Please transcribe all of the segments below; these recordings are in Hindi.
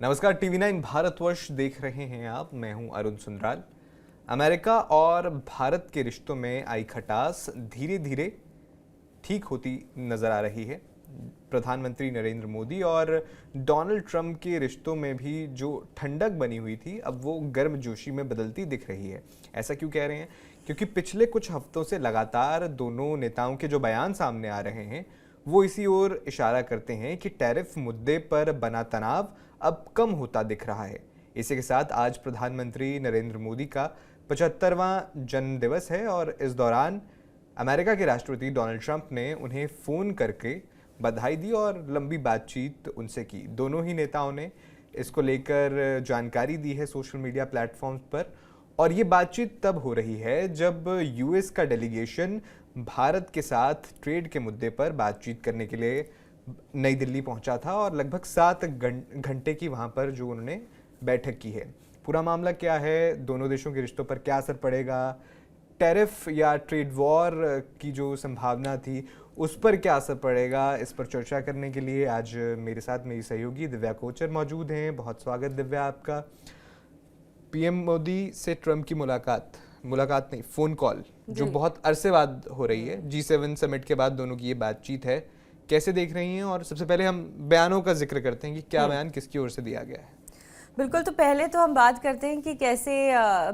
नमस्कार, TV9 भारतवर्ष देख रहे हैं आप। मैं हूं अरुण सुंदराल। अमेरिका और भारत के रिश्तों में आई खटास धीरे धीरे ठीक होती नजर आ रही है। प्रधानमंत्री नरेंद्र मोदी और डोनाल्ड ट्रंप के रिश्तों में भी जो ठंडक बनी हुई थी, अब वो गर्मजोशी में बदलती दिख रही है। ऐसा क्यों कह रहे हैं? क्योंकि पिछले कुछ हफ्तों से लगातार दोनों नेताओं के जो बयान सामने आ रहे हैं वो इसी ओर इशारा करते हैं कि टैरिफ मुद्दे पर बना तनाव अब कम होता दिख रहा है। इसी के साथ आज प्रधानमंत्री नरेंद्र मोदी का 75वां जन्म दिवस है और इस दौरान अमेरिका के राष्ट्रपति डोनाल्ड ट्रंप ने उन्हें फ़ोन करके बधाई दी और लंबी बातचीत उनसे की। दोनों ही नेताओं ने इसको लेकर जानकारी दी है सोशल मीडिया प्लेटफॉर्म्स पर। और ये बातचीत तब हो रही है जब यूएस का डेलीगेशन भारत के साथ ट्रेड के मुद्दे पर बातचीत करने के लिए नई दिल्ली पहुंचा था और लगभग 7 घंटे की वहां पर जो उन्होंने बैठक की है। पूरा मामला क्या है, दोनों देशों के रिश्तों पर क्या असर पड़ेगा, टैरिफ या ट्रेड वॉर की जो संभावना थी उस पर क्या असर पड़ेगा, इस पर चर्चा करने के लिए आज मेरे साथ मेरी सहयोगी दिव्या कोचर मौजूद हैं। बहुत स्वागत दिव्या आपका। पीएम मोदी से ट्रंप की मुलाकात नहीं, फोन कॉल जो बहुत अरसे बाद हो रही है। G7 समिट के बाद दोनों की ये बातचीत है, कैसे देख रही हैं? और सबसे पहले हम बयानों का जिक्र करते हैं कि क्या बयान किसकी ओर से दिया गया है। बिल्कुल, तो पहले तो हम बात करते हैं कि कैसे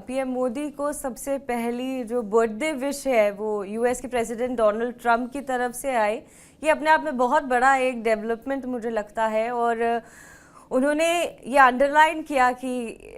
पीएम मोदी को सबसे पहली जो बर्थडे विश है वो यूएस के प्रेसिडेंट डोनाल्ड ट्रंप की तरफ से आई। ये अपने आप में बहुत बड़ा एक डेवलपमेंट मुझे लगता है और उन्होंने ये अंडरलाइन किया कि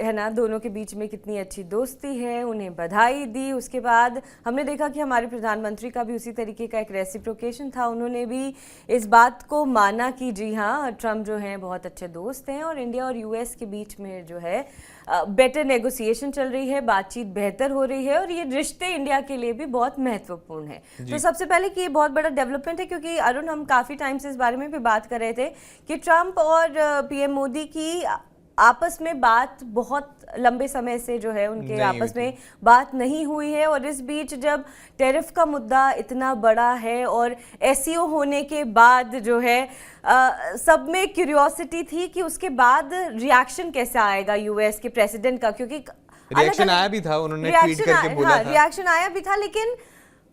है ना, दोनों के बीच में कितनी अच्छी दोस्ती है, उन्हें बधाई दी। उसके बाद हमने देखा कि हमारे प्रधानमंत्री का भी उसी तरीके का एक रेसिप्रोकेशन था। उन्होंने भी इस बात को माना कि जी हाँ, ट्रंप जो हैं बहुत अच्छे दोस्त हैं और इंडिया और यूएस के बीच में जो है बेटर नेगोशिएशन चल रही है, बातचीत बेहतर हो रही है और ये रिश्ते इंडिया के लिए भी बहुत महत्वपूर्ण है। तो सबसे पहले कि ये बहुत बड़ा डेवलपमेंट है, क्योंकि अरुण, हम काफ़ी टाइम से इस बारे में भी बात कर रहे थे कि ट्रंप और पीएम मोदी की आपस में बात बहुत लंबे समय से जो है उनके आपस में बात नहीं हुई है। और इस बीच जब टैरिफ का मुद्दा इतना बड़ा है और एससीओ होने के बाद जो है सब में क्यूरियोसिटी थी कि उसके बाद रिएक्शन कैसे आएगा यूएस के प्रेसिडेंट का, क्योंकि रिएक्शन आया भी था, उन्होंने ट्वीट करके बोला था। रिएक्शन आया भी था, लेकिन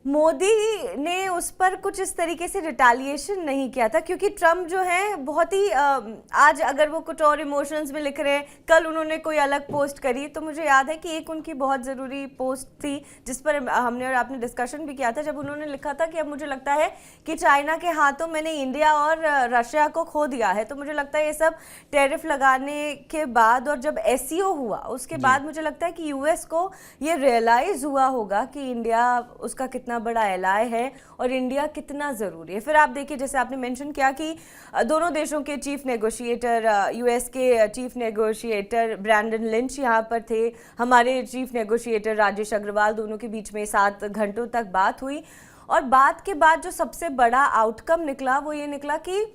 मोदी ने उस पर कुछ इस तरीके से रिटालिएशन नहीं किया था, क्योंकि ट्रम्प जो है बहुत ही आज अगर वो कुछ और इमोशंस में लिख रहे हैं, कल उन्होंने कोई अलग पोस्ट करी, तो मुझे याद है कि एक उनकी बहुत ज़रूरी पोस्ट थी जिस पर हमने और आपने डिस्कशन भी किया था, जब उन्होंने लिखा था कि अब मुझे लगता है कि चाइना के हाथों मैंने इंडिया और रशिया को खो दिया है। तो मुझे लगता है ये सब टैरिफ लगाने के बाद और जब एससीओ हुआ उसके बाद मुझे लगता है कि यूएस को ये रियलाइज़ हुआ होगा कि इंडिया उसका कितना बड़ा एलाय है और इंडिया कितना ज़रूरी है। फिर आप देखिए, जैसे आपने मेंशन किया कि दोनों देशों के चीफ नेगोशिएटर, यूएस के चीफ नेगोशिएटर ब्रैंडन लिंच यहाँ पर थे, हमारे चीफ नेगोशिएटर राजेश अग्रवाल, दोनों के बीच में 7 घंटों तक बात हुई। और बात के बाद जो सबसे बड़ा आउटकम निकला वो ये निकला कि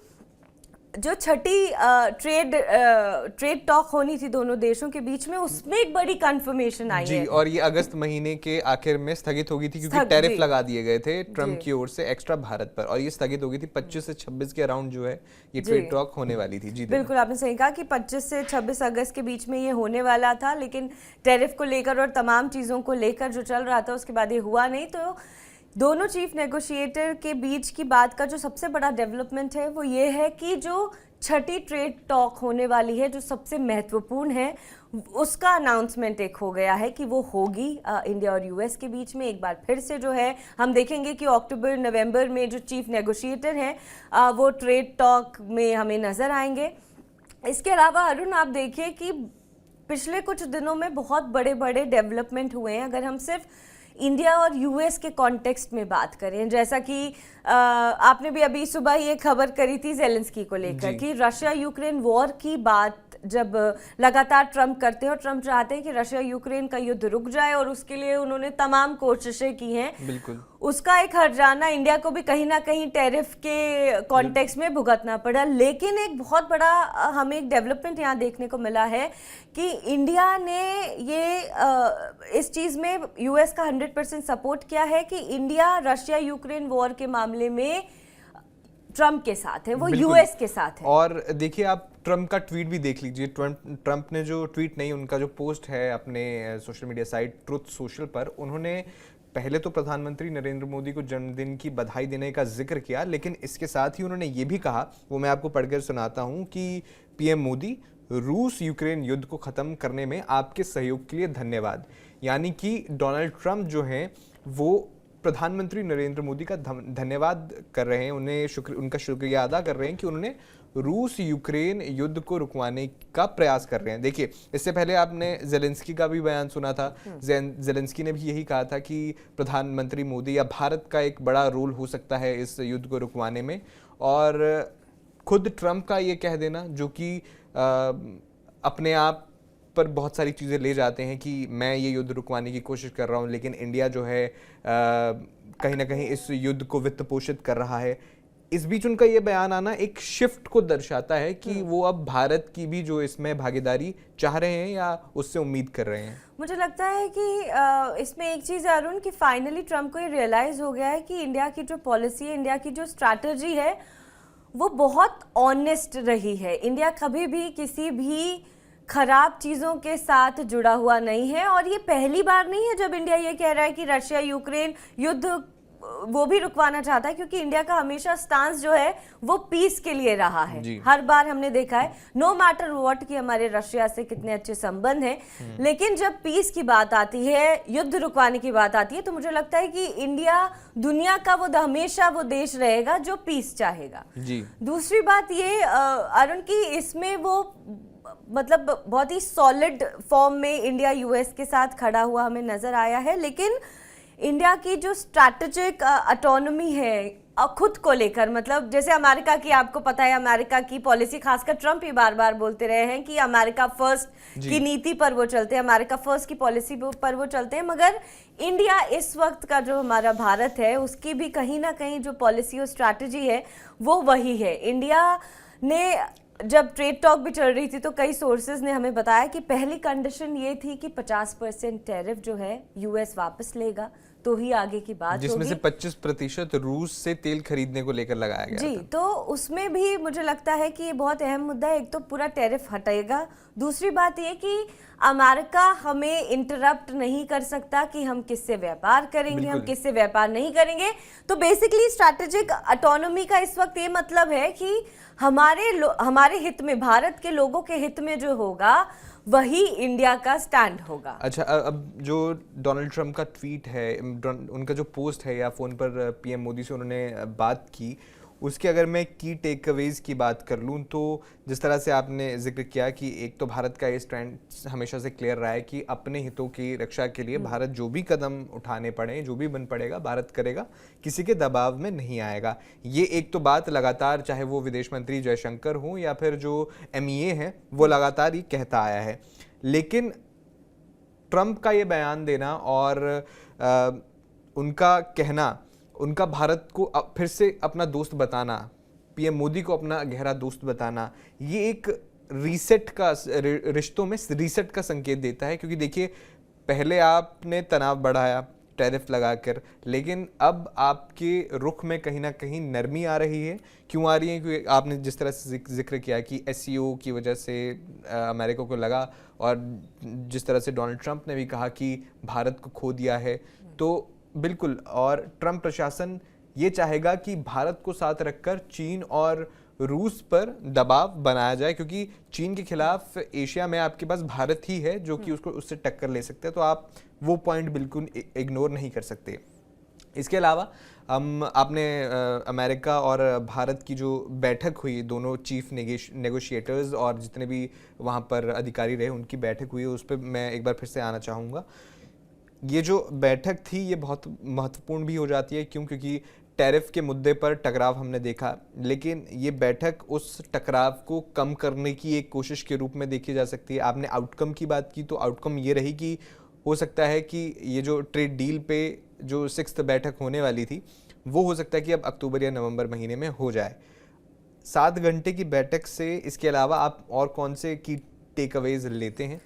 जो छठी ट्रेड टॉक होनी थी दोनों देशों के बीच में, उसमें एक बड़ी कंफर्मेशन आई है। और ये अगस्त महीने के आखिर में स्थगित हो गई थी, क्योंकि टैरिफ लगा दिए गए थे ट्रंप की ओर से एक्स्ट्रा भारत पर, और ये स्थगित हो गई थी 25 से 26 के अराउंड जो है ये ट्रेड टॉक होने वाली थी। जी बिल्कुल, आपने सही कहा कि 25 से 26 अगस्त के बीच में ये होने वाला था, लेकिन टैरिफ को लेकर और तमाम चीज़ों को लेकर जो चल रहा था उसके बाद ये हुआ नहीं। तो दोनों चीफ नेगोशिएटर के बीच की बात का जो सबसे बड़ा डेवलपमेंट है वो ये है कि जो छठी ट्रेड टॉक होने वाली है, जो सबसे महत्वपूर्ण है, उसका अनाउंसमेंट एक हो गया है कि वो होगी इंडिया और यूएस के बीच में। एक बार फिर से जो है हम देखेंगे कि अक्टूबर नवंबर में जो चीफ नेगोशिएटर हैं वो ट्रेड टॉक में हमें नज़र आएंगे। इसके अलावा अरुण, आप देखिए कि पिछले कुछ दिनों में बहुत बड़े बड़े डेवलपमेंट हुए हैं। अगर हम सिर्फ इंडिया और यूएस के कॉन्टेक्स्ट में बात करें, जैसा कि आपने भी अभी सुबह ये खबर करी थी ज़ेलेंस्की को लेकर कि रशिया यूक्रेन वॉर की बात जब लगातार ट्रंप करते हैं और ट्रंप चाहते हैं कि रशिया यूक्रेन का युद्ध रुक जाए और उसके लिए उन्होंने तमाम कोशिशें की हैं। बिल्कुल, उसका एक हर्जाना इंडिया को भी कहीं ना कहीं टैरिफ के कॉन्टेक्स्ट में भुगतना पड़ा। लेकिन एक बहुत बड़ा हमें एक डेवलपमेंट यहाँ देखने को मिला है कि इंडिया ने ये इस चीज़ में यूएस का 100% सपोर्ट किया है कि इंडिया रशिया यूक्रेन वॉर के मामले में ट्रंप के साथ है, वो यूएस के साथ है। और देखिए, आप ट्रम्प का ट्वीट भी देख लीजिए। ट्रम्प ने जो ट्वीट नहीं, उनका जो पोस्ट है अपने social media site truth social पर, उन्होंने पहले तो प्रधानमंत्री नरेंद्र मोदी को जन्मदिन की बधाई देने का जिक्र किया, लेकिन इसके साथ ही उन्होंने ये भी कहा, वो मैं आपको पढ़कर सुनाता हूं कि पीएम मोदी, रूस यूक्रेन युद्ध को ख़त्म करने में आपके सहयोग के लिए धन्यवाद। यानी कि डोनाल्ड ट्रंप जो हैं वो प्रधानमंत्री नरेंद्र मोदी का धन्यवाद कर रहे हैं, उनका शुक्रिया अदा कर रहे हैं कि उन्होंने रूस यूक्रेन युद्ध को रुकवाने का प्रयास कर रहे हैं। देखिए, इससे पहले आपने जेलेंस्की का भी बयान सुना था। जेलेंस्की ने भी यही कहा था कि प्रधानमंत्री मोदी या भारत का एक बड़ा रोल हो सकता है इस युद्ध को रुकवाने में। और खुद ट्रंप का ये कह देना, जो कि अपने आप पर बहुत सारी चीज़ें ले जाते हैं कि मैं ये युद्ध रुकवाने की कोशिश कर रहा हूँ, लेकिन इंडिया जो है कहीं ना कहीं इस युद्ध को वित्त पोषित कर रहा है। इस बीच उनका ये बयान आना एक शिफ्ट को दर्शाता है कि वो अब भारत की भी जो इसमें भागीदारी चाह रहे हैं या उससे उम्मीद कर रहे हैं। मुझे लगता है कि इसमें एक चीज़ है अरुण, कि फाइनली ट्रंप को ये रियलाइज़ हो गया है कि इंडिया की जो पॉलिसी है, इंडिया की जो स्ट्रैटेजी है, वो बहुत ऑनेस्ट रही है। इंडिया कभी भी किसी भी खराब चीज़ों के साथ जुड़ा हुआ नहीं है, और ये पहली बार नहीं है जब इंडिया ये कह रहा है कि रशिया यूक्रेन युद्ध वो भी रुकवाना चाहता है, क्योंकि इंडिया का हमेशा स्टांस जो है वो पीस के लिए रहा है। हर बार हमने देखा है, नो मैटर व्हाट, कि हमारे रशिया से कितने अच्छे संबंध हैं, लेकिन जब पीस की बात आती है, युद्ध रुकवाने की बात आती है, तो मुझे लगता है कि इंडिया दुनिया का वो हमेशा वो देश रहेगा जो पीस चाहेगा। दूसरी बात ये अरुण, की इसमें वो मतलब बहुत ही सॉलिड फॉर्म में इंडिया यूएस के साथ खड़ा हुआ हमें नजर आया है, लेकिन इंडिया की जो स्ट्रैटेजिक ऑटोनॉमी है खुद को लेकर, मतलब जैसे अमेरिका की, आपको पता है अमेरिका की पॉलिसी, खासकर ट्रंप ही बार बार बोलते रहे हैं कि अमेरिका फर्स्ट की नीति पर वो चलते हैं, अमेरिका फर्स्ट की पॉलिसी पर वो चलते हैं। मगर इंडिया इस वक्त का जो हमारा भारत है, उसकी भी कहीं ना कहीं जो पॉलिसी और स्ट्रैटेजी है वो वही है। इंडिया ने जब ट्रेड टॉक भी चल रही थी तो कई सोर्सेज ने हमें बताया कि पहली कंडीशन ये थी कि 50% टैरिफ जो है यूएस वापस लेगा तो ही आगे की बात, जिसमें से 25% रूस से तेल खरीदने को लेकर लगाया गया जी था। तो उसमें भी मुझे लगता है कि ये बहुत अहम मुद्दा है। एक तो पूरा टैरिफ हटेगा, दूसरी बात ये कि अमेरिका हमें इंटरप्ट नहीं कर सकता कि हम किससे व्यापार करेंगे, हम किससे व्यापार नहीं करेंगे। तो बेसिकली स्ट्रैटेजिक ऑटोनॉमी का इस वक्त ये मतलब है कि हमारे हित में, भारत के लोगों के हित में जो होगा वही इंडिया का स्टैंड होगा। अच्छा, अब जो डोनाल्ड ट्रंप का ट्वीट है, उनका जो पोस्ट है या फोन पर पीएम मोदी से उन्होंने बात की, उसके अगर मैं की टेकअवेज की बात कर लूँ तो जिस तरह से आपने जिक्र किया कि एक तो भारत का ये स्टैंड हमेशा से क्लियर रहा है कि अपने हितों की रक्षा के लिए भारत जो भी कदम उठाने पड़े, जो भी बन पड़ेगा भारत करेगा, किसी के दबाव में नहीं आएगा। ये एक तो बात लगातार, चाहे वो विदेश मंत्री जयशंकर हो या फिर जो MEA है, वो लगातार ही कहता आया है। लेकिन ट्रंप का ये बयान देना और उनका कहना, उनका भारत को फिर से अपना दोस्त बताना, पीएम मोदी को अपना गहरा दोस्त बताना, ये एक रीसेट का, रिश्तों में रीसेट का संकेत देता है। क्योंकि देखिए, पहले आपने तनाव बढ़ाया टैरिफ लगाकर, लेकिन अब आपके रुख में कहीं ना कहीं नरमी आ रही है। क्यों आ रही है? क्योंकि आपने जिस तरह से जिक्र किया कि SCO की वजह से अमेरिका को लगा, और जिस तरह से डोनाल्ड ट्रंप ने भी कहा कि भारत को खो दिया है, तो बिल्कुल, और ट्रंप प्रशासन ये चाहेगा कि भारत को साथ रखकर चीन और रूस पर दबाव बनाया जाए, क्योंकि चीन के खिलाफ एशिया में आपके पास भारत ही है जो कि उससे टक्कर ले सकते हैं। तो आप वो पॉइंट बिल्कुल इग्नोर नहीं कर सकते। इसके अलावा आपने अमेरिका और भारत की जो बैठक हुई, दोनों चीफ नेगोशिएटर्स और जितने भी वहाँ पर अधिकारी रहे उनकी बैठक हुई, उस पर मैं एक बार फिर से आना चाहूँगा। ये जो बैठक थी ये बहुत महत्वपूर्ण भी हो जाती है। क्यों? क्योंकि टैरिफ के मुद्दे पर टकराव हमने देखा, लेकिन ये बैठक उस टकराव को कम करने की एक कोशिश के रूप में देखी जा सकती है। आपने आउटकम की बात की, तो आउटकम ये रही कि हो सकता है कि ये जो ट्रेड डील पे जो 6th बैठक होने वाली थी, वो हो सकता है कि अब अक्टूबर या नवंबर महीने में हो जाए। 7 घंटे की बैठक से इसके अलावा आप और कौन से की टेकअवेज लेते हैं?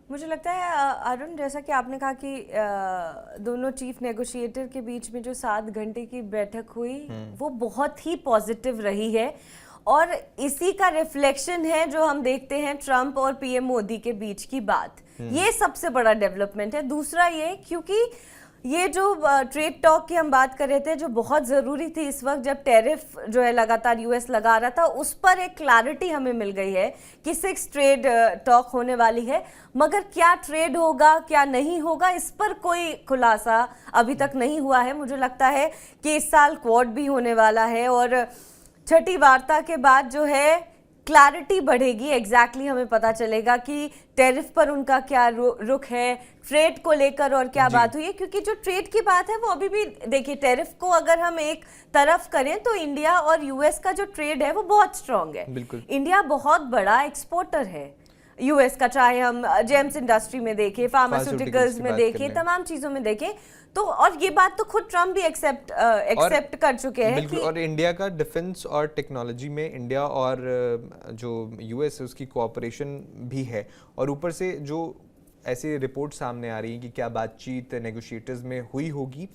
मुझे लगता है अरुण, जैसा कि आपने कहा कि दोनों चीफ नेगोशिएटर के बीच में जो 7 घंटे की बैठक हुई वो बहुत ही पॉजिटिव रही है। और इसी का रिफ्लेक्शन है जो हम देखते हैं ट्रम्प और पीएम मोदी के बीच की बात। ये सबसे बड़ा डेवलपमेंट है। दूसरा ये, क्योंकि ये जो ट्रेड टॉक की हम बात कर रहे थे जो बहुत ज़रूरी थी इस वक्त जब टैरिफ जो है लगातार यूएस लगा रहा था, उस पर एक क्लैरिटी हमें मिल गई है कि 6 ट्रेड टॉक होने वाली है। मगर क्या ट्रेड होगा क्या नहीं होगा इस पर कोई खुलासा अभी तक नहीं हुआ है। मुझे लगता है कि इस साल क्वाड भी होने वाला है और छठी वार्ता के बाद जो है क्लैरिटी बढ़ेगी। एग्जैक्टली हमें पता चलेगा कि टैरिफ पर उनका क्या रुख है, ट्रेड को लेकर और क्या बात हुई है। क्योंकि जो ट्रेड की बात है वो अभी भी देखिए, टैरिफ को अगर हम एक तरफ करें तो इंडिया और यूएस का जो ट्रेड है वो बहुत स्ट्रांग है। बिल्कुल। इंडिया बहुत बड़ा एक्सपोर्टर है यूएस का, चाहे हम जेम्स इंडस्ट्री में देखें, फार्मास्यूटिकल्स में देखें, तमाम चीजों में देखें तो। और ये बात तो खुद ट्रम्प भी एक्सेप्ट कर चुके हैं बिल्कुल। और इंडिया का डिफेंस और टेक्नोलॉजी में इंडिया और जो यूएस है उसकी कोऑपरेशन भी है। और ऊपर से जो ऐसी रिपोर्ट सामने आ रही है कि क्या बातचीत नेगोशिएटर्स में हुई होगी।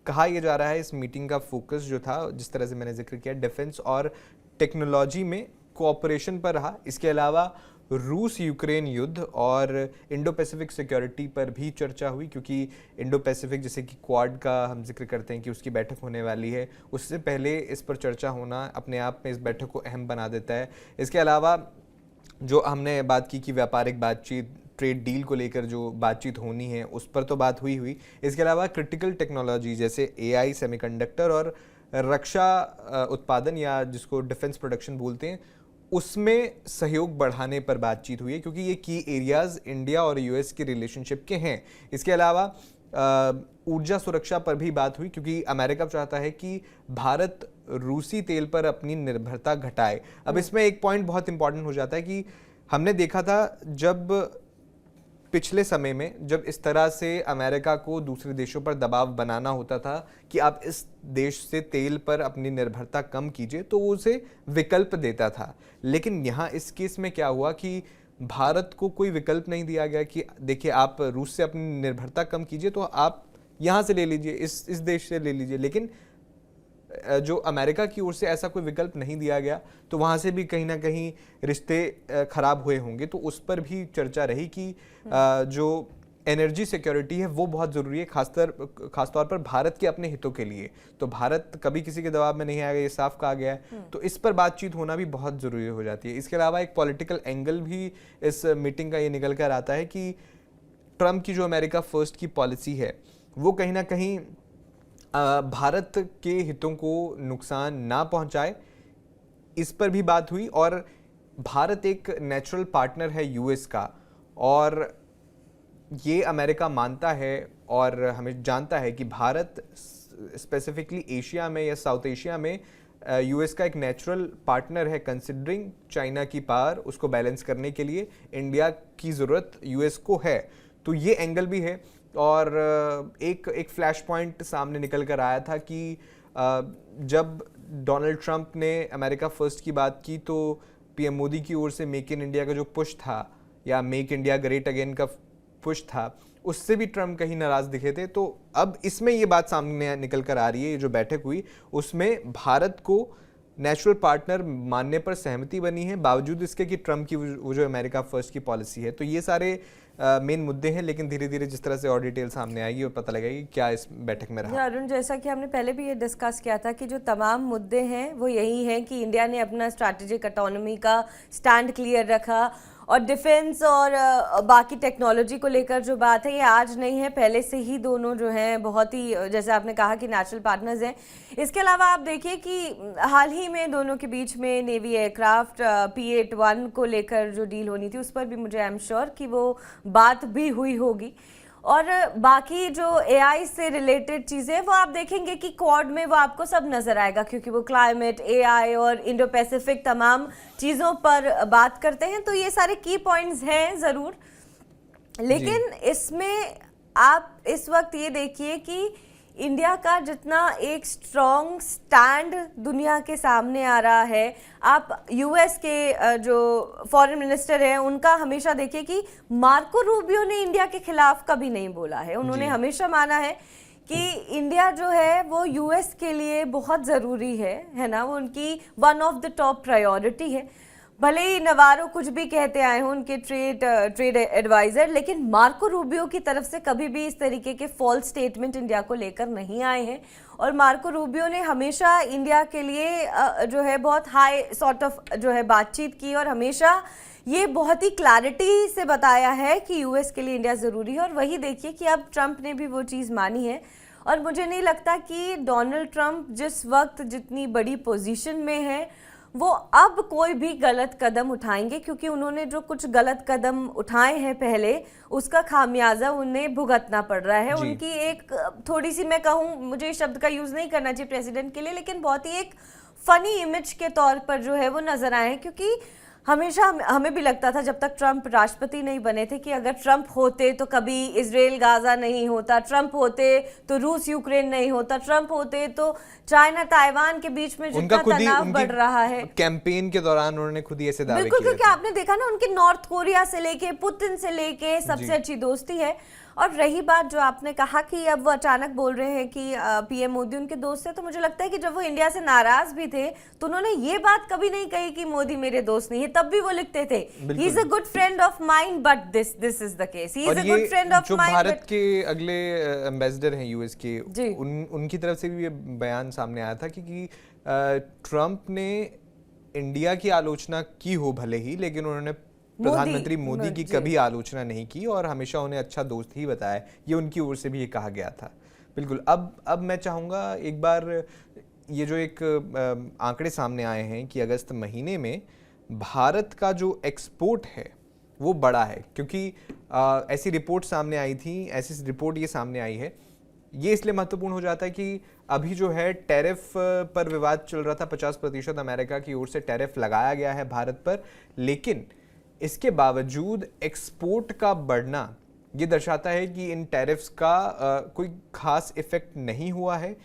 कहा यह जा रहा है इस मीटिंग का फोकस जो था, जिस तरह से मैंने जिक्र किया, डिफेंस और टेक्नोलॉजी में कोऑपरेशन पर रहा। इसके अलावा रूस यूक्रेन युद्ध और इंडो पैसिफिक सिक्योरिटी पर भी चर्चा हुई, क्योंकि इंडो पैसिफिक जैसे कि क्वाड का हम जिक्र करते हैं कि उसकी बैठक होने वाली है, उससे पहले इस पर चर्चा होना अपने आप में इस बैठक को अहम बना देता है। इसके अलावा जो हमने बात की कि व्यापारिक बातचीत, ट्रेड डील को लेकर जो बातचीत होनी है उस पर तो बात हुई। इसके अलावा क्रिटिकल टेक्नोलॉजी जैसे एआई, सेमीकंडक्टर और रक्षा उत्पादन या जिसको डिफेंस प्रोडक्शन बोलते हैं उसमें सहयोग बढ़ाने पर बातचीत हुई है, क्योंकि ये की एरियाज इंडिया और यूएस के रिलेशनशिप के हैं। इसके अलावा ऊर्जा सुरक्षा पर भी बात हुई, क्योंकि अमेरिका चाहता है कि भारत रूसी तेल पर अपनी निर्भरता घटाए। अब इसमें एक पॉइंट बहुत इंपॉर्टेंट हो जाता है कि हमने देखा था जब पिछले समय में जब इस तरह से अमेरिका को दूसरे देशों पर दबाव बनाना होता था कि आप इस देश से तेल पर अपनी निर्भरता कम कीजिए, तो वो उसे विकल्प देता था। लेकिन यहाँ इस केस में क्या हुआ कि भारत को कोई विकल्प नहीं दिया गया कि देखिए आप रूस से अपनी निर्भरता कम कीजिए तो आप यहाँ से ले लीजिए, इस देश से ले लीजिए। लेकिन जो अमेरिका की ओर से ऐसा कोई विकल्प नहीं दिया गया, तो वहाँ से भी कहीं ना कहीं रिश्ते खराब हुए होंगे। तो उस पर भी चर्चा रही कि जो एनर्जी सिक्योरिटी है वो बहुत ज़रूरी है, खासतौर पर भारत के अपने हितों के लिए। तो भारत कभी किसी के दबाव में नहीं आएगा, ये साफ कहा गया है। तो इस पर बातचीत होना भी बहुत ज़रूरी हो जाती है। इसके अलावा एक पॉलिटिकल एंगल भी इस मीटिंग का ये निकल कर आता है कि ट्रम्प की जो अमेरिका फर्स्ट की पॉलिसी है वो कहीं ना कहीं भारत के हितों को नुकसान ना पहुंचाए, इस पर भी बात हुई। और भारत एक नेचुरल पार्टनर है यूएस का, और ये अमेरिका मानता है और हमें जानता है कि भारत स्पेसिफिकली एशिया में या साउथ एशिया में यूएस का एक नेचुरल पार्टनर है। कंसिडरिंग चाइना की पावर, उसको बैलेंस करने के लिए इंडिया की ज़रूरत यूएस को है। तो ये एंगल भी है। और एक फ्लैश पॉइंट सामने निकल कर आया था कि जब डोनाल्ड ट्रंप ने अमेरिका फर्स्ट की बात की तो पीएम मोदी की ओर से मेक इन इंडिया का जो पुश था या मेक इंडिया ग्रेट अगेन का पुश था, उससे भी ट्रंप कहीं नाराज दिखे थे। तो अब इसमें ये बात सामने निकल कर आ रही है, जो बैठक हुई उसमें भारत को नेचुरल पार्टनर मानने पर सहमति बनी है, बावजूद इसके कि ट्रंप की वो जो अमेरिका फर्स्ट की पॉलिसी है। तो ये सारे मेन मुद्दे हैं, लेकिन धीरे धीरे जिस तरह से और डिटेल सामने आएगी और पता लगेगी क्या इस बैठक में रहा। अरुण, जैसा कि हमने पहले भी ये डिस्कस किया था कि जो तमाम मुद्दे हैं वो यही हैं कि इंडिया ने अपना स्ट्रैटेजिक ऑटोनॉमी का स्टैंड क्लियर रखा, और डिफेंस और बाकी टेक्नोलॉजी को लेकर जो बात है ये आज नहीं है, पहले से ही दोनों जो हैं बहुत ही, जैसे आपने कहा कि नेचुरल पार्टनर्स हैं। इसके अलावा आप देखिए कि हाल ही में दोनों के बीच में नेवी एयरक्राफ्ट P-8 को लेकर जो डील होनी थी उस पर भी मुझे आई एम श्योर कि वो बात भी हुई होगी। और बाकी जो एआई से रिलेटेड चीज़ें वो आप देखेंगे कि क्वाड में वो आपको सब नज़र आएगा, क्योंकि वो क्लाइमेट, एआई और इंडो पैसिफिक तमाम चीज़ों पर बात करते हैं। तो ये सारे की पॉइंट्स हैं ज़रूर, लेकिन इसमें आप इस वक्त ये देखिए कि इंडिया का जितना एक स्ट्रॉन्ग स्टैंड दुनिया के सामने आ रहा है, आप यूएस के जो फॉरेन मिनिस्टर हैं उनका हमेशा देखिए कि मार्को रूबियो ने इंडिया के खिलाफ कभी नहीं बोला है। उन्होंने हमेशा माना है कि इंडिया जो है वो यूएस के लिए बहुत ज़रूरी है ना, वो उनकी one of the top priority है। भले ही नवारो कुछ भी कहते आए हों उनके ट्रेड एडवाइजर, लेकिन मार्को रूबियो की तरफ से कभी भी इस तरीके के फॉल्स स्टेटमेंट इंडिया को लेकर नहीं आए हैं। और मार्को रूबियो ने हमेशा इंडिया के लिए जो है बहुत हाई सॉर्ट ऑफ जो है बातचीत की, और हमेशा ये बहुत ही क्लैरिटी से बताया है कि यूएस के लिए इंडिया ज़रूरी है। और वही देखिए कि अब ट्रंप ने भी वो चीज़ मानी है। और मुझे नहीं लगता कि डोनाल्ड ट्रंप जिस वक्त जितनी बड़ी पोजीशन में है वो अब कोई भी गलत कदम उठाएंगे, क्योंकि उन्होंने जो कुछ गलत कदम उठाए हैं पहले, उसका खामियाजा उन्हें भुगतना पड़ रहा है। उनकी एक थोड़ी सी, मैं कहूँ, मुझे इस शब्द का यूज़ नहीं करना चाहिए प्रेसिडेंट के लिए, लेकिन बहुत ही एक फ़नी इमेज के तौर पर जो है वो नज़र आए हैं। क्योंकि हमेशा हमें भी लगता था जब तक ट्रंप राष्ट्रपति नहीं बने थे कि अगर ट्रंप होते तो कभी इजराइल गाजा नहीं होता, ट्रंप होते तो रूस यूक्रेन नहीं होता, ट्रंप होते तो चाइना ताइवान के बीच में जितना तनाव बढ़ रहा है। कैंपेन के दौरान उन्होंने खुद ही ऐसे दावे किए। बिल्कुल, क्योंकि आपने देखा ना उनकी नॉर्थ कोरिया से लेके पुतिन से लेके सबसे अच्छी दोस्ती है। और रही बात जो आपने कहा कि अब वो अचानक बोल रहे हैं कि पीएम मोदी उनके दोस्त है, तो मुझे लगता है कि जब वो इंडिया से नाराज भी थे तो उन्होंने ये बात कभी नहीं कही कि मोदी मेरे दोस्त नहीं है। तब भी वो लिखते थे he is a good friend of mine but this is the case, he is a good friend of mine. जो भारत के अगले एम्बेसडर हैं यूएस के, उनकी तरफ से भी ये बयान सामने आया था कि ट्रंप ने इंडिया की आलोचना की हो भले ही, लेकिन उन्होंने प्रधानमंत्री मोदी की कभी आलोचना नहीं की और हमेशा उन्हें अच्छा दोस्त ही बताया। ये उनकी ओर से भी ये कहा गया था। बिल्कुल। अब मैं चाहूँगा एक बार, ये जो एक आंकड़े सामने आए हैं कि अगस्त महीने में भारत का जो एक्सपोर्ट है वो बढ़ा है, क्योंकि ऐसी रिपोर्ट सामने आई थी, ऐसी रिपोर्ट ये सामने आई है। ये इसलिए महत्वपूर्ण हो जाता है कि अभी जो है टैरिफ पर विवाद चल रहा था, 50% अमेरिका की ओर से टैरिफ लगाया गया है भारत पर, लेकिन इसके बावजूद एक्सपोर्ट का बढ़ना ये दर्शाता है कि इन टैरिफ्स का कोई खास इफेक्ट नहीं हुआ है।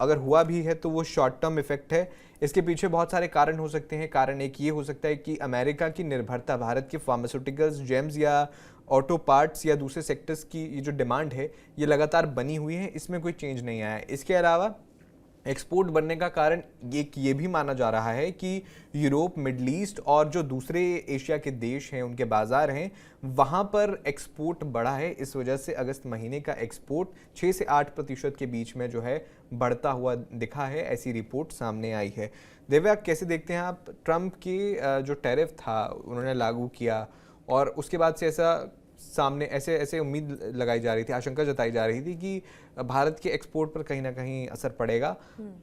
अगर हुआ भी है तो वो शॉर्ट टर्म इफेक्ट है। इसके पीछे बहुत सारे कारण हो सकते हैं। कारण एक ये हो सकता है कि अमेरिका की निर्भरता भारत के फार्मास्यूटिकल्स, जेम्स या ऑटो पार्ट्स या दूसरे सेक्टर्स की ये जो डिमांड है ये लगातार बनी हुई है, इसमें कोई चेंज नहीं आया है। इसके अलावा एक्सपोर्ट बढ़ने का कारण ये भी माना जा रहा है कि यूरोप, मिडल ईस्ट और जो दूसरे एशिया के देश हैं, उनके बाजार हैं, वहाँ पर एक्सपोर्ट बढ़ा है। इस वजह से अगस्त महीने का एक्सपोर्ट 6 से 8% के बीच में जो है बढ़ता हुआ दिखा है, ऐसी रिपोर्ट सामने आई है। दिव्या, कैसे देखते हैं आप ट्रंप के जो टैरिफ था उन्होंने लागू किया और उसके बाद से सामने ऐसे उम्मीद लगाई जा रही थी, आशंका जताई जा रही थी कि भारत के एक्सपोर्ट पर कहीं ना कहीं असर पड़ेगा,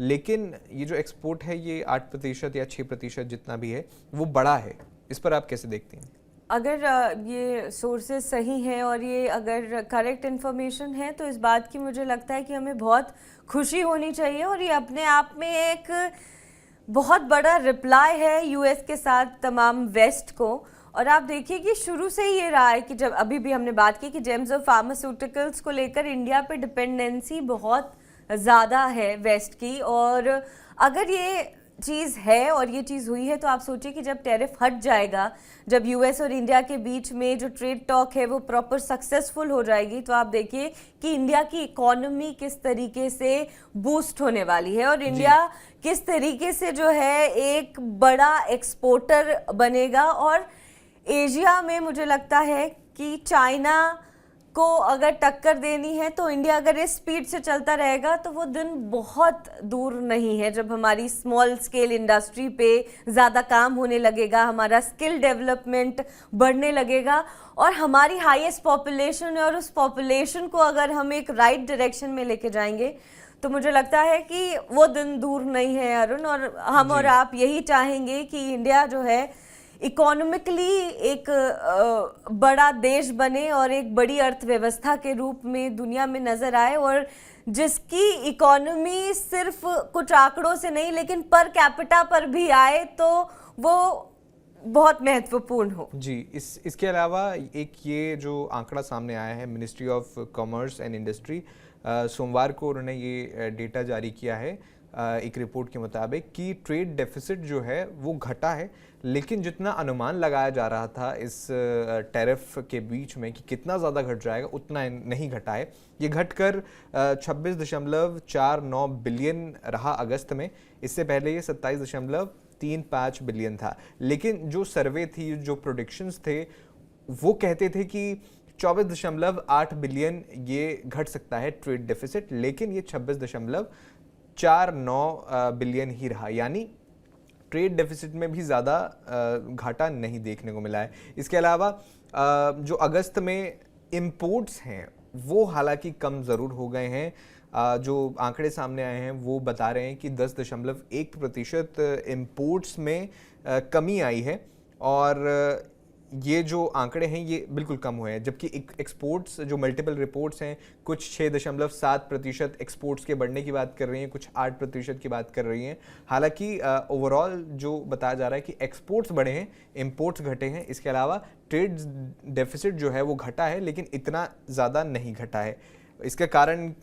लेकिन ये जो एक्सपोर्ट है ये 8% या 6% जितना भी है वो बढ़ा है। इस पर आप कैसे देखते हैं? अगर ये सोर्सेज सही हैं और ये अगर करेक्ट इन्फॉर्मेशन है तो इस बात की मुझे लगता है कि हमें बहुत खुशी होनी चाहिए। और ये अपने आप में एक बहुत बड़ा रिप्लाई है यूएस के साथ तमाम वेस्ट को। और आप देखिए कि शुरू से ही ये रहा है कि जब अभी भी हमने बात की कि जेम्स और फार्मास्यूटिकल्स को लेकर इंडिया पे डिपेंडेंसी बहुत ज़्यादा है वेस्ट की। और अगर ये चीज़ है और ये चीज़ हुई है तो आप सोचिए कि जब टैरिफ हट जाएगा, जब यूएस और इंडिया के बीच में जो ट्रेड टॉक है वो प्रॉपर सक्सेसफुल हो जाएगी, तो आप देखिए कि इंडिया की इकोनॉमी किस तरीके से बूस्ट होने वाली है और इंडिया किस तरीके से जो है एक बड़ा एक्सपोर्टर बनेगा। और एशिया में मुझे लगता है कि चाइना को अगर टक्कर देनी है तो इंडिया अगर इस स्पीड से चलता रहेगा तो वो दिन बहुत दूर नहीं है जब हमारी स्मॉल स्केल इंडस्ट्री पे ज़्यादा काम होने लगेगा, हमारा स्किल डेवलपमेंट बढ़ने लगेगा और हमारी हाईएस्ट पॉपुलेशन है और उस पॉपुलेशन को अगर हम एक राइट डायरेक्शन में लेके जाएंगे तो मुझे लगता है कि वो दिन दूर नहीं है अरुण। और हम और आप यही चाहेंगे कि इंडिया जो है इकोनॉमिकली एक बड़ा देश बने और एक बड़ी अर्थव्यवस्था के रूप में दुनिया में नजर आए और जिसकी इकोनॉमी सिर्फ कुछ आंकड़ों से नहीं लेकिन पर कैपिटा पर भी आए तो वो बहुत महत्वपूर्ण हो। जी, इसके अलावा एक ये जो आंकड़ा सामने आया है, ministry of commerce and industry सोमवार को उन्होंने ये डेटा जारी किया है। एक रिपोर्ट के मुताबिक कि ट्रेड डेफिसिट जो है वो घटा है, लेकिन जितना अनुमान लगाया जा रहा था इस टैरिफ के बीच में कि कितना ज़्यादा घट जाएगा, उतना नहीं घटा है। ये घटकर 26.49 बिलियन रहा अगस्त में। इससे पहले ये 27.35 बिलियन था। लेकिन जो सर्वे थी, जो प्रोडिक्शंस थे, वो कहते थे कि 24.8 बिलियन ये घट सकता है ट्रेड डेफिसिट, लेकिन ये 26.49 बिलियन ही रहा। यानी ट्रेड डेफिसिट में भी ज़्यादा घाटा नहीं देखने को मिला है। इसके अलावा जो अगस्त में इंपोर्ट्स हैं वो हालांकि कम ज़रूर हो गए हैं। जो आंकड़े सामने आए हैं वो बता रहे हैं कि 10.1% इंपोर्ट्स में कमी आई है, और ये जो आंकड़े हैं ये बिल्कुल कम हुए हैं। जबकि एक्सपोर्ट्स, जो मल्टीपल रिपोर्ट्स हैं, कुछ 6.7% एक्सपोर्ट्स के बढ़ने की बात कर रही हैं, कुछ 8% की बात कर रही हैं। हालांकि ओवरऑल जो बताया जा रहा है कि एक्सपोर्ट्स बढ़े हैं, इंपोर्ट्स घटे हैं। इसके अलावा ट्रेड डेफिसिट जो है वो घटा है, लेकिन इतना ज़्यादा नहीं घटा है। इसका कारण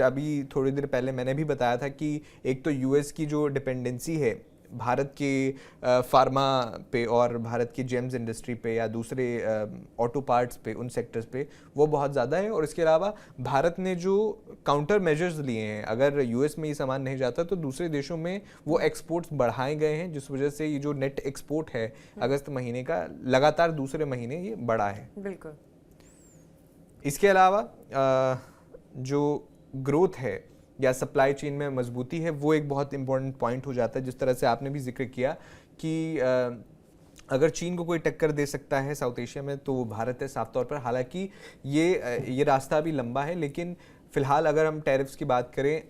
अभी थोड़ी देर पहले मैंने भी बताया था कि एक तो यूएस की जो डिपेंडेंसी है भारत के फार्मा पे और भारत की जेम्स इंडस्ट्री पे या दूसरे ऑटो पार्ट्स पे, उन सेक्टर्स पे वो बहुत ज़्यादा है। और इसके अलावा भारत ने जो काउंटर मेजर्स लिए हैं, अगर यूएस में ये सामान नहीं जाता तो दूसरे देशों में वो एक्सपोर्ट्स बढ़ाए गए हैं, जिस वजह से ये जो नेट एक्सपोर्ट है अगस्त महीने का लगातार दूसरे महीने ये बढ़ा है। बिल्कुल। इसके अलावा जो ग्रोथ है या सप्लाई चेन में मजबूती है, वो एक बहुत इंपॉर्टेंट पॉइंट हो जाता है। जिस तरह से आपने भी जिक्र किया कि अगर चीन को कोई टक्कर दे सकता है साउथ एशिया में तो वो भारत है साफ तौर पर। हालांकि ये रास्ता भी लंबा है, लेकिन फिलहाल अगर हम टैरिफ्स की बात करें,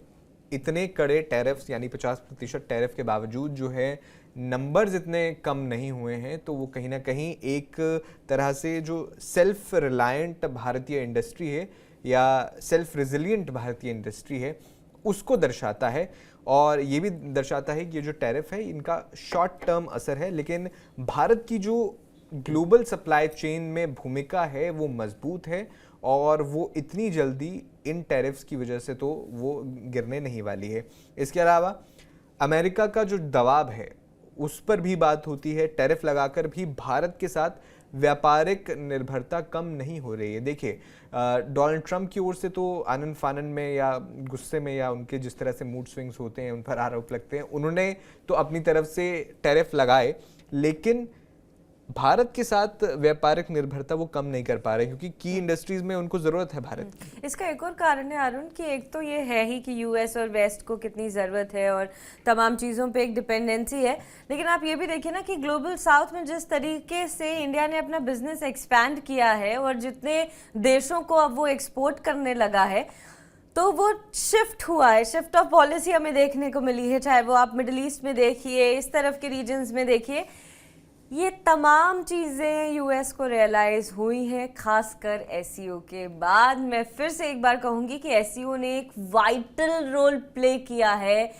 इतने कड़े टैरिफ्स यानी 50% टैरिफ के बावजूद जो है नंबर्स इतने कम नहीं हुए हैं, तो वो कहीं ना कहीं एक तरह से जो सेल्फ रिलायंट भारतीय इंडस्ट्री है या सेल्फ रेजिलिएंट भारतीय इंडस्ट्री है उसको दर्शाता है। और ये भी दर्शाता है कि ये जो टैरिफ है इनका शॉर्ट टर्म असर है, लेकिन भारत की जो ग्लोबल सप्लाई चेन में भूमिका है वो मजबूत है, और वो इतनी जल्दी इन टैरिफ्स की वजह से तो वो गिरने नहीं वाली है। इसके अलावा अमेरिका का जो दबाव है उस पर भी बात होती है। टैरिफ लगाकर भी भारत के साथ व्यापारिक निर्भरता कम नहीं हो रही है। देखिए, डोनाल्ड ट्रंप की ओर से तो आनन फानन में या गुस्से में या उनके जिस तरह से मूड स्विंग्स होते हैं, उन पर आरोप लगते हैं, उन्होंने तो अपनी तरफ से टैरिफ लगाए, लेकिन भारत के साथ व्यापारिक निर्भरता वो कम नहीं कर पा रहे, क्योंकि की इंडस्ट्रीज में उनको जरूरत है भारत की। इसका एक और कारण है अरुण कि एक तो ये है ही कि यूएस और वेस्ट को कितनी ज़रूरत है और तमाम चीज़ों पे एक डिपेंडेंसी है, लेकिन आप ये भी देखिए ना कि ग्लोबल साउथ में जिस तरीके से इंडिया ने अपना बिजनेस एक्सपैंड किया है और जितने देशों को अब वो एक्सपोर्ट करने लगा है, तो वो शिफ्ट हुआ है, शिफ्ट ऑफ पॉलिसी हमें देखने को मिली है। चाहे वो आप मिडिल ईस्ट में देखिए, इस तरफ के रीजन्स में देखिए, ये तमाम चीज़ें यूएस को रियलाइज़ हुई हैं, खासकर एससीओ के बाद। मैं फिर से एक बार कहूँगी कि एससीओ ने एक वाइटल रोल प्ले किया है।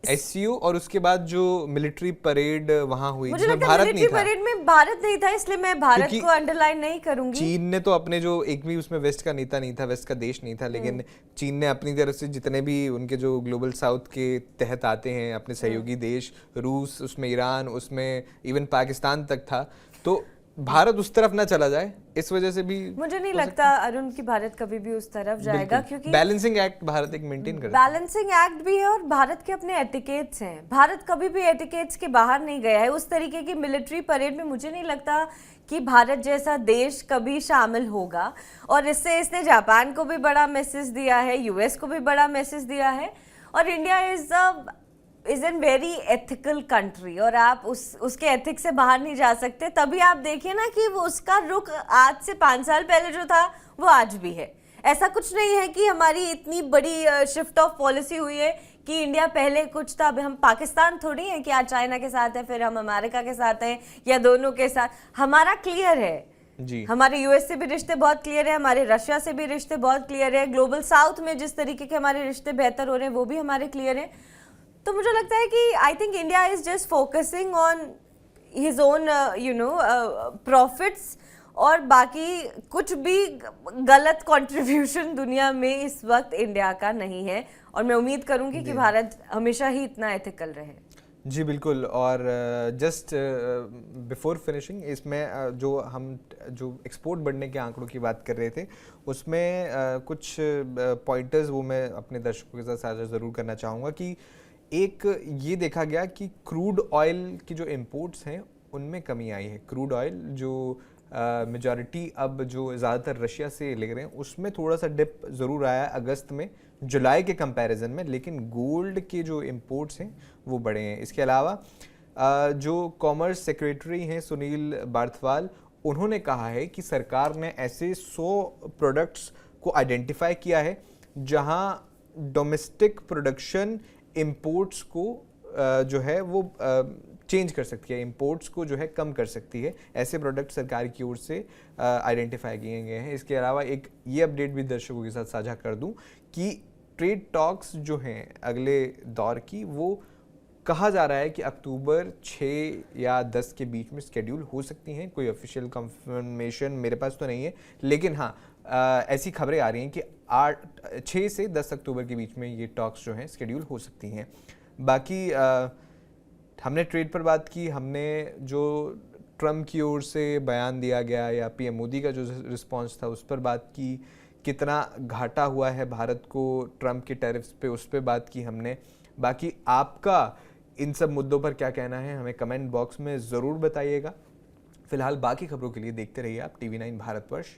एससीओ और उसके बाद जो मिलिट्री परेड वहां हुई, मुझे लगता है मिलिट्री परेड में भारत नहीं था, इसलिए मैं भारत को अंडरलाइन नहीं करूंगी। चीन ने तो अपने जो एक भी उसमें वेस्ट का नेता नहीं था, वेस्ट का देश नहीं था, लेकिन चीन ने अपनी तरफ से जितने भी उनके जो ग्लोबल साउथ के तहत आते हैं अपने सहयोगी देश, रूस, उसमें ईरान, उसमें इवन पाकिस्तान तक था, तो भारत उस तरफ ना चला जाए, इस वजह से भी मुझे नहीं लगता अरुण कि भारत कभी भी उस तरफ जाएगा, क्योंकि बैलेंसिंग एक्ट भारत एक मेंटेन करता है। बैलेंसिंग एक्ट भी है और भारत के अपने एटिकेट्स हैं। भारत कभी भी एटिकेट्स के बाहर नहीं गया है। उस तरीके की मिलिट्री परेड में मुझे नहीं लगता कि भारत जैसा देश कभी शामिल होगा, और इससे इसने जापान को भी बड़ा मैसेज दिया है, यूएस को भी बड़ा मैसेज दिया है, और India is an very ethical country, और आप उसके एथिक्स से बाहर नहीं जा सकते। तभी आप देखिए ना कि वो उसका रुख आज से 5 साल पहले जो था वो आज भी है। ऐसा कुछ नहीं है कि हमारी इतनी बड़ी शिफ्ट ऑफ पॉलिसी हुई है कि इंडिया पहले कुछ था, अब हम पाकिस्तान थोड़ी है कि आज चाइना के साथ है, फिर हम अमेरिका के साथ हैं, या दोनों के साथ। हमारा क्लियर है जी, हमारे यूएस से भी रिश्ते बहुत क्लियर है, हमारे रशिया से भी रिश्ते बहुत क्लियर है, ग्लोबल साउथ में जिस तरीके के हमारे रिश्ते बेहतर हो रहे हैं वो भी हमारे क्लियर है। तो मुझे लगता है कि I think India is just focusing on his own profits, और बाकी कुछ भी गलत कंट्रीब्यूशन दुनिया में इस वक्त इंडिया का नहीं है, और मैं उम्मीद करूंगी कि भारत हमेशा ही इतना एथिकल रहे। जी बिल्कुल। और जस्ट बिफोर फिनिशिंग, इसमें जो एक्सपोर्ट बढ़ने के आंकड़ों की बात कर रहे थे, उसमें कुछ पॉइंटर्स वो मैं अपने दर्शकों के साथ साझा ज़रूर करना चाहूँगा कि एक ये देखा गया कि क्रूड ऑयल की जो इंपोर्ट्स हैं उनमें कमी आई है। क्रूड ऑयल जो मेजॉरिटी अब जो ज़्यादातर रशिया से ले रहे हैं, उसमें थोड़ा सा डिप ज़रूर आया है अगस्त में जुलाई के कंपैरिजन में, लेकिन गोल्ड के जो इंपोर्ट्स हैं वो बढ़े हैं। इसके अलावा जो कॉमर्स सेक्रेटरी हैं सुनील बार्थवाल, उन्होंने कहा है कि सरकार ने ऐसे 100 प्रोडक्ट्स को आइडेंटिफाई किया है जहां डोमेस्टिक प्रोडक्शन इंपोर्ट्स को जो है वो चेंज कर सकती है, इंपोर्ट्स को जो है कम कर सकती है। ऐसे प्रोडक्ट सरकार की ओर से आइडेंटिफाई किए गए हैं। इसके अलावा एक ये अपडेट भी दर्शकों के साथ साझा कर दूं कि ट्रेड टॉक्स जो हैं अगले दौर की, वो कहा जा रहा है कि अक्टूबर 6 या 10 के बीच में स्केड्यूल हो सकती हैं। कोई ऑफिशियल कंफर्मेशन मेरे पास तो नहीं है, लेकिन हाँ ऐसी खबरें आ रही हैं कि 6 से 10 अक्टूबर के बीच में ये टॉक्स जो हैं स्केड्यूल हो सकती हैं। बाकी हमने ट्रेड पर बात की, हमने जो ट्रम्प की ओर से बयान दिया गया या पीएम मोदी का जो रिस्पांस था उस पर बात की, कितना घाटा हुआ है भारत को ट्रम्प के टैरिफ्स पे, उस पर बात की हमने। बाकी आपका इन सब मुद्दों पर क्या कहना है हमें कमेंट बॉक्स में ज़रूर बताइएगा। फिलहाल बाकी खबरों के लिए देखते रहिए आप TV9 भारतवर्ष।